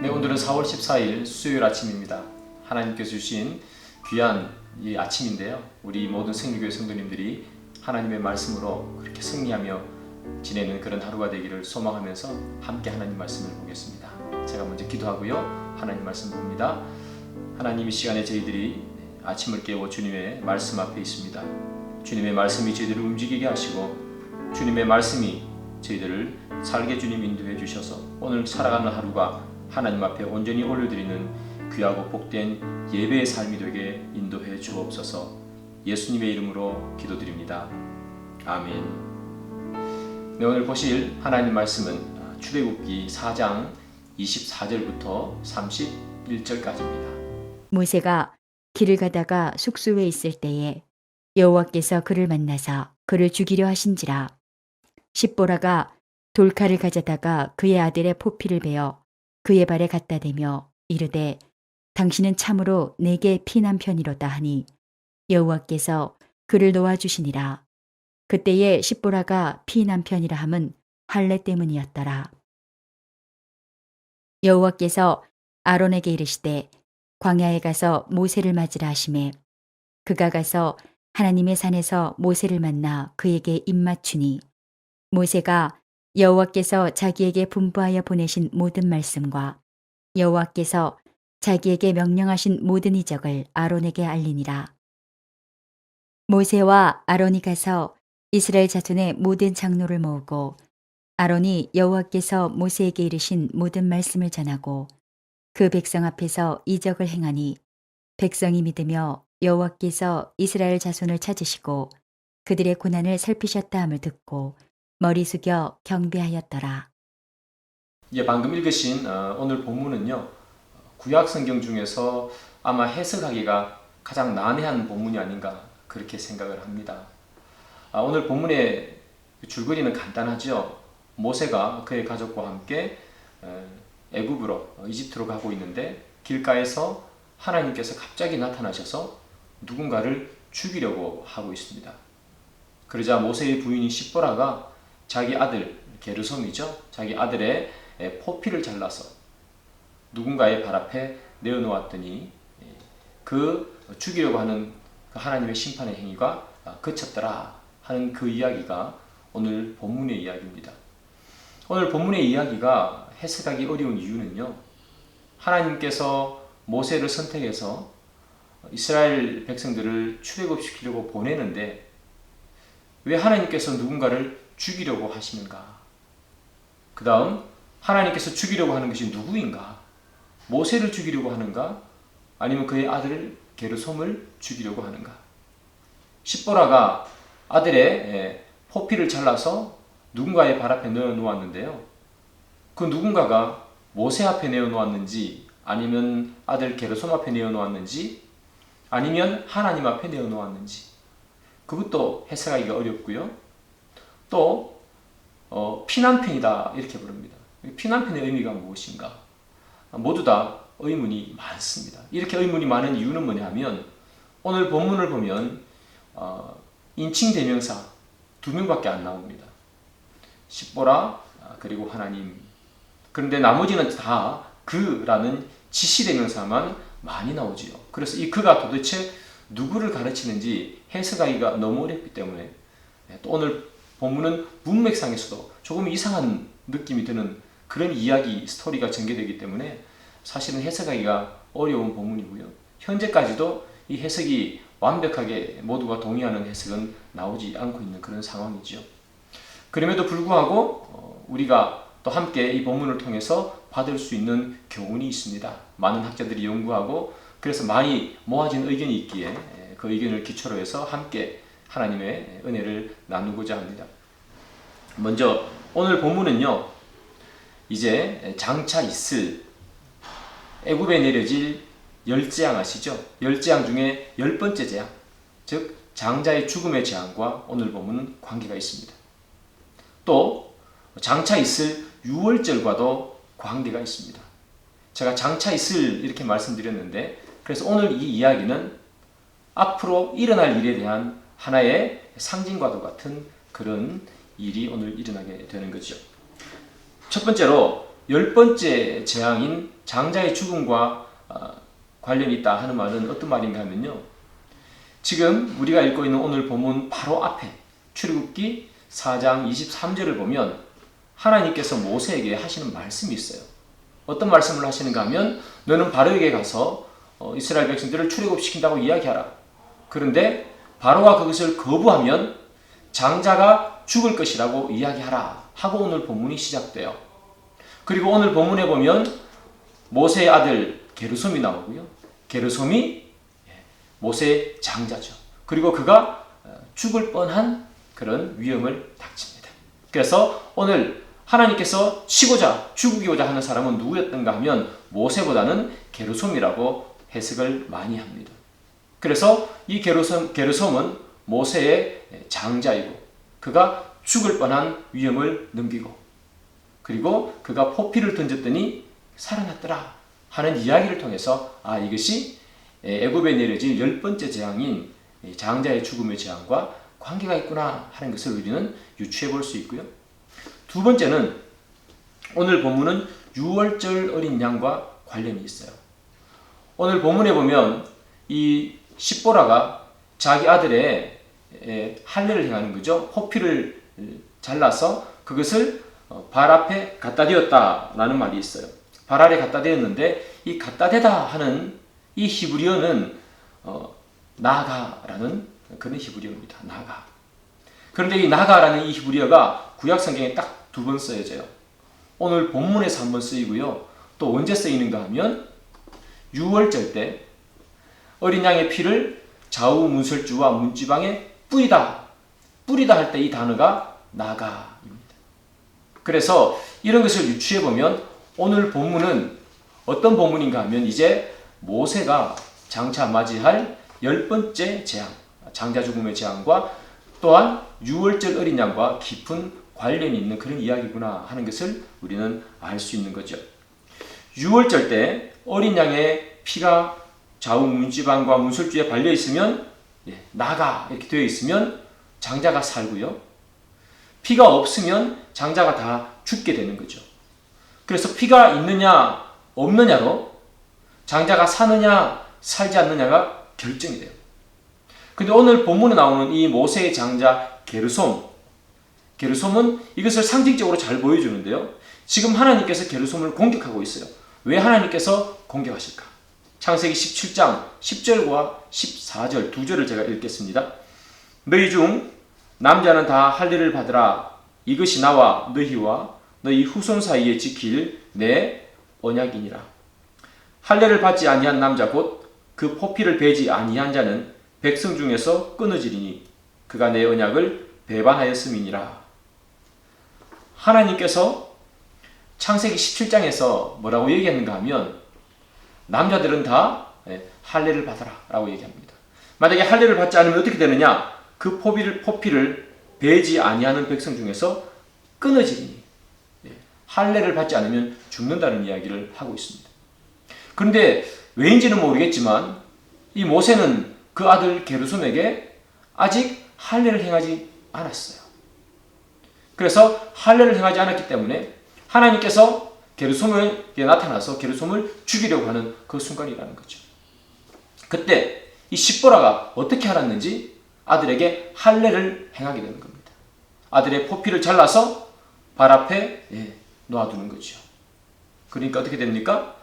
네, 오늘은 4월 14일 수요일 아침입니다. 하나님께서 주신 귀한 이 아침인데요. 우리 모든 승리교회 성도님들이 하나님의 말씀으로 그렇게 승리하며 지내는 그런 하루가 되기를 소망하면서 함께 하나님 말씀을 보겠습니다. 제가 먼저 기도하고요. 하나님 말씀 봅니다. 하나님, 이 시간에 저희들이 아침을 깨워 주님의 말씀 앞에 있습니다. 주님의 말씀이 저희들을 움직이게 하시고 주님의 말씀이 저희들을 살게 주님 인도해 주셔서 오늘 살아가는 하루가 하나님 앞에 온전히 올려드리는 귀하고 복된 예배의 삶이 되게 인도해 주옵소서. 예수님의 이름으로 기도드립니다. 아멘. 네, 오늘 보실 하나님 말씀은 출애굽기 4장 24절부터 31절까지입니다. 모세가 길을 가다가 숙소에 있을 때에 여호와께서 그를 만나사 그를 죽이려 하신지라. 십보라가 돌칼을 가져다가 그의 아들의 포피를 베어 그의 발에 갖다 대며 이르되 당신은 참으로 내게 피난 편이로다 하니 여호와께서 그를 놓아주시니라. 그때에 십보라가 피난 편이라 함은 할례 때문이었더라. 여호와께서 아론에게 이르시되 광야에 가서 모세를 맞으라 하시매 그가 가서 하나님의 산에서 모세를 만나 그에게 입맞추니 모세가 여호와께서 자기에게 분부하여 보내신 모든 말씀과 여호와께서 자기에게 명령하신 모든 이적을 아론에게 알리니라. 모세와 아론이 가서 이스라엘 자손의 모든 장로를 모으고 아론이 여호와께서 모세에게 이르신 모든 말씀을 전하고 그 백성 앞에서 이적을 행하니 백성이 믿으며 여호와께서 이스라엘 자손을 찾으시고 그들의 고난을 살피셨다 함을 듣고 머리 숙여 경배하였더라. 방금 읽으신 오늘 본문은요, 구약 성경 중에서 아마 해석하기가 가장 난해한 본문이 아닌가 그렇게 생각을 합니다. 오늘 본문의 줄거리는 간단하죠. 모세가 그의 가족과 함께 애굽으로 이집트로 가고 있는데 길가에서 하나님께서 갑자기 나타나셔서 누군가를 죽이려고 하고 있습니다. 그러자 모세의 부인인 십보라가 자기 아들 게르솜이죠. 자기 아들의 포피를 잘라서 누군가의 발 앞에 내어놓았더니 그 죽이려고 하는 그 하나님의 심판의 행위가 그쳤더라 하는 그 이야기가 오늘 본문의 이야기입니다. 오늘 본문의 이야기가 해석하기 어려운 이유는요, 하나님께서 모세를 선택해서 이스라엘 백성들을 출애굽시키려고 보내는데 왜 하나님께서 누군가를 죽이려고 하시는가? 그 다음 하나님께서 죽이려고 하는 것이 누구인가? 모세를 죽이려고 하는가? 아니면 그의 아들 게르솜을 죽이려고 하는가? 십보라가 아들의 포피를 잘라서 누군가의 발 앞에 넣어 놓았는데요. 그 누군가가 모세 앞에 내어 놓았는지 아니면 아들 게르솜 앞에 내어 놓았는지 아니면 하나님 앞에 내어 놓았는지 그것도 해석하기가 어렵고요. 또 피난편이다 이렇게 부릅니다. 피난편의 의미가 무엇인가? 모두 다 의문이 많습니다. 이렇게 의문이 많은 이유는 뭐냐면 오늘 본문을 보면 인칭 대명사 두 명밖에 안 나옵니다. 십보라 그리고 하나님. 그런데 나머지는 다 그라는 지시 대명사만 많이 나오지요. 그래서 이 그가 도대체 누구를 가르치는지 해석하기가 너무 어렵기 때문에 또 오늘 본문은 문맥상에서도 조금 이상한 느낌이 드는 그런 이야기 스토리가 전개되기 때문에 사실은 해석하기가 어려운 본문이고요. 현재까지도 이 해석이 완벽하게 모두가 동의하는 해석은 나오지 않고 있는 그런 상황이죠. 그럼에도 불구하고 우리가 또 함께 이 본문을 통해서 받을 수 있는 교훈이 있습니다. 많은 학자들이 연구하고 그래서 많이 모아진 의견이 있기에 그 의견을 기초로 해서 함께 하나님의 은혜를 나누고자 합니다. 먼저 오늘 본문은요, 이제 장차 있을 애굽에 내려질 열재앙 아시죠? 열재앙 중에 10번째 재앙, 즉 장자의 죽음의 재앙과 오늘 본문은 관계가 있습니다. 또 장차 있을 유월절과도 관계가 있습니다. 제가 장차 있을 이렇게 말씀드렸는데 그래서 오늘 이 이야기는 앞으로 일어날 일에 대한 하나의 상징과도 같은 그런 일이 오늘 일어나게 되는 거죠. 첫 번째로 10번째 재앙인 장자의 죽음과 관련이 있다 하는 말은 어떤 말인가 하면요. 지금 우리가 읽고 있는 오늘 본문 바로 앞에 출애굽기 4장 23절을 보면 하나님께서 모세에게 하시는 말씀이 있어요. 어떤 말씀을 하시는가 하면 너는 바로에게 가서 이스라엘 백성들을 출애굽시킨다고 이야기하라. 그런데 바로가 그것을 거부하면 장자가 죽을 것이라고 이야기하라 하고 오늘 본문이 시작돼요. 그리고 오늘 본문에 보면 모세의 아들 게르솜이 나오고요. 게르솜이 모세의 장자죠. 그리고 그가 죽을 뻔한 그런 위험을 닥칩니다. 그래서 오늘 하나님께서 치고자 죽이고자 하는 사람은 누구였던가 하면 모세보다는 게르솜이라고 해석을 많이 합니다. 그래서 이 게르솜은 모세의 장자이고 그가 죽을 뻔한 위험을 넘기고 그리고 그가 포피를 던졌더니 살아났더라 하는 이야기를 통해서 이것이 애굽에 내려진 10번째 재앙인 장자의 죽음의 재앙과 관계가 있구나 하는 것을 우리는 유추해 볼 수 있고요. 두 번째는 오늘 본문은 유월절 어린 양과 관련이 있어요. 오늘 본문에 보면 이 십보라가 자기 아들의 할례를 행하는 거죠. 포피를 잘라서 그것을 발 앞에 갖다 대었다라는 말이 있어요. 발 아래 갖다 대었는데 이 갖다 대다 하는 이 히브리어는 나가라는 그런 히브리어입니다. 나가. 그런데 이 나가라는 이 히브리어가 구약 성경에 딱 두 번 쓰여져요. 오늘 본문에서 한 번 쓰이고요. 또 언제 쓰이는가 하면 유월절 때 어린 양의 피를 좌우 문설주와 문지방에 뿌리다 할 때 이 단어가 나가입니다. 그래서 이런 것을 유추해 보면 오늘 본문은 어떤 본문인가 하면 이제 모세가 장차 맞이할 10번째 재앙, 장자 죽음의 재앙과 또한 유월절 어린 양과 깊은 관련이 있는 그런 이야기구나 하는 것을 우리는 알 수 있는 거죠. 유월절 때 어린 양의 피가 좌우 문지방과 문설주에 발려 있으면 나가 이렇게 되어 있으면 장자가 살고요. 피가 없으면 장자가 다 죽게 되는 거죠. 그래서 피가 있느냐 없느냐로 장자가 사느냐 살지 않느냐가 결정이 돼요. 근데 오늘 본문에 나오는 이 모세의 장자 게르솜은 이것을 상징적으로 잘 보여주는데요. 지금 하나님께서 게르솜을 공격하고 있어요. 왜 하나님께서 공격하실까? 창세기 17장 10절과 14절 두 절을 제가 읽겠습니다. 너희 중 남자는 다 할례를 받으라. 이것이 나와 너희와 너희 후손 사이에 지킬 내 언약이니라. 할례를 받지 아니한 남자 곧 그 포피를 베지 아니한 자는 백성 중에서 끊어지리니 그가 내 언약을 배반하였음이니라. 하나님께서 창세기 17장에서 뭐라고 얘기했는가 하면 남자들은 다 할례를 받아라 라고 얘기합니다. 만약에 할례를 받지 않으면 어떻게 되느냐? 그 포피를 베지 아니하는 백성 중에서 끊어지니 할례를 받지 않으면 죽는다는 이야기를 하고 있습니다. 그런데 왜인지는 모르겠지만 이 모세는 그 아들 게르솜에게 아직 할례를 행하지 않았어요. 그래서 할례를 행하지 않았기 때문에 하나님께서 게르솜에게 나타나서 게르솜을 죽이려고 하는 그 순간이라는 거죠. 그때 이 십보라가 어떻게 알았는지 아들에게 할례를 행하게 되는 겁니다. 아들의 포피를 잘라서 발 앞에 놓아두는 거죠. 그러니까 어떻게 됩니까?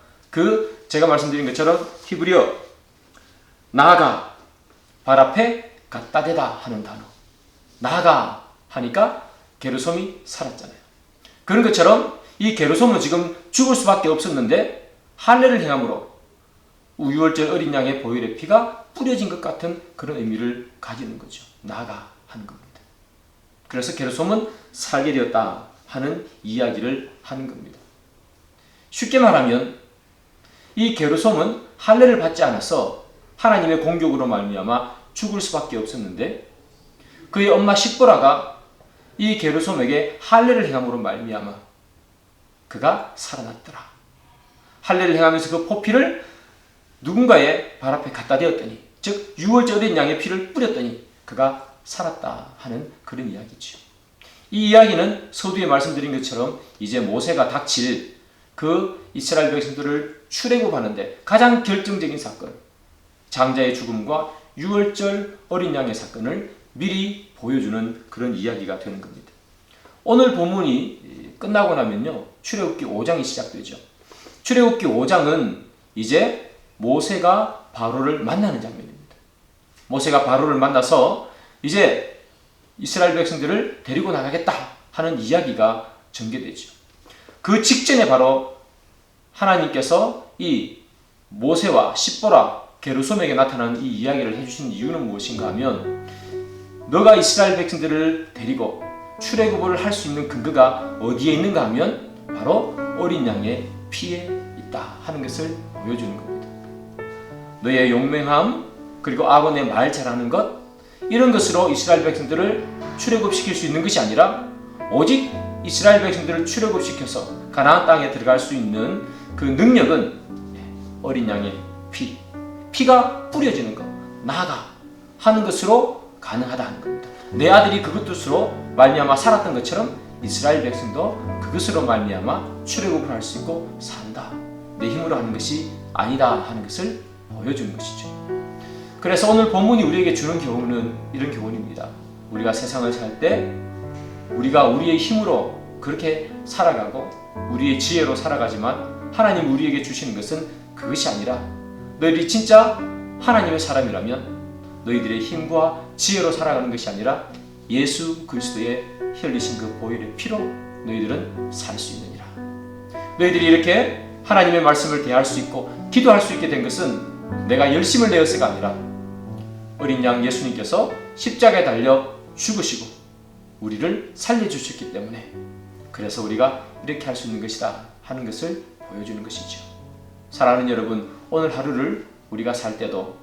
제가 말씀드린 것처럼 히브리어 나아가 발 앞에 갖다 대다 하는 단어 나아가 하니까 게르솜이 살았잖아요. 그런 것처럼 이 게르솜은 지금 죽을 수밖에 없었는데 할례를 행함으로 유월절 어린 양의 보혈의 피가 뿌려진 것 같은 그런 의미를 가지는 거죠. 나아가 하는 겁니다. 그래서 게르솜은 살게 되었다 하는 이야기를 하는 겁니다. 쉽게 말하면 이 게르솜은 할례를 받지 않아서 하나님의 공격으로 말미암아 죽을 수밖에 없었는데 그의 엄마 십보라가 이 게르솜에게 할례를 행함으로 말미암아 그가 살아났더라. 할례를 행하면서 그 포피를 누군가의 발 앞에 갖다 대었더니 즉 유월절 어린 양의 피를 뿌렸더니 그가 살았다 하는 그런 이야기죠. 이 이야기는 서두에 말씀드린 것처럼 이제 모세가 닥칠 그 이스라엘 백성들을 출애굽하는데 가장 결정적인 사건, 장자의 죽음과 유월절 어린 양의 사건을 미리 보여주는 그런 이야기가 되는 겁니다. 오늘 본문이 끝나고 나면요, 출애굽기 5장이 시작되죠. 출애굽기 5장은 이제 모세가 바로를 만나는 장면입니다. 모세가 바로를 만나서 이제 이스라엘 백성들을 데리고 나가겠다 하는 이야기가 전개되죠. 그 직전에 바로 하나님께서 이 모세와 십보라 게르솜에게 나타난 이 이야기를 해주신 이유는 무엇인가 하면, 너가 이스라엘 백성들을 데리고 출애굽을 할 수 있는 근거가 어디에 있는가 하면 바로 어린 양의 피에 있다 하는 것을 보여주는 겁니다. 너의 용맹함, 그리고 아론의 말 잘하는 것, 이런 것으로 이스라엘 백성들을 출애굽시킬 수 있는 것이 아니라 오직 이스라엘 백성들을 출애굽시켜서 가나안 땅에 들어갈 수 있는 그 능력은 어린 양의 피가 뿌려지는 것, 나아가 하는 것으로 가능하다 하는 겁니다. 내 아들이 그것 뜻으로 말미암아 살았던 것처럼 이스라엘 백성도 그것으로 말미암아 출애굽을 할 수 있고 산다. 내 힘으로 하는 것이 아니다 하는 것을 보여주는 것이죠. 그래서 오늘 본문이 우리에게 주는 교훈은 이런 교훈입니다. 우리가 세상을 살 때 우리가 우리의 힘으로 그렇게 살아가고 우리의 지혜로 살아가지만 하나님 우리에게 주시는 것은 그것이 아니라, 너희들이 진짜 하나님의 사람이라면 너희들의 힘과 지혜로 살아가는 것이 아니라 예수 그리스도의 흘리신 그 보혈의 피로 너희들은 살 수 있느니라. 너희들이 이렇게 하나님의 말씀을 대할 수 있고 기도할 수 있게 된 것은 내가 열심을 내어서가 아니라 어린 양 예수님께서 십자가에 달려 죽으시고 우리를 살려주셨기 때문에, 그래서 우리가 이렇게 할 수 있는 것이다 하는 것을 보여주는 것이죠. 사랑하는 여러분, 오늘 하루를 우리가 살 때도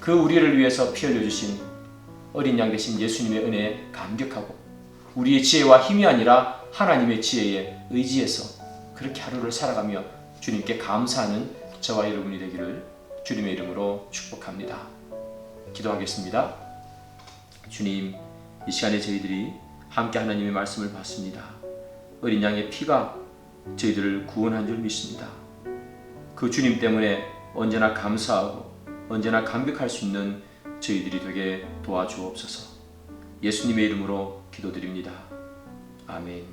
그 우리를 위해서 피 흘려주신 어린 양 되신 예수님의 은혜에 감격하고 우리의 지혜와 힘이 아니라 하나님의 지혜에 의지해서 그렇게 하루를 살아가며 주님께 감사하는 저와 여러분이 되기를 주님의 이름으로 축복합니다. 기도하겠습니다. 주님, 이 시간에 저희들이 함께 하나님의 말씀을 받습니다. 어린 양의 피가 저희들을 구원한 줄 믿습니다. 그 주님 때문에 언제나 감사하고 언제나 감격할 수 있는 저희들이 되게 도와주옵소서. 예수님의 이름으로 기도드립니다. 아멘.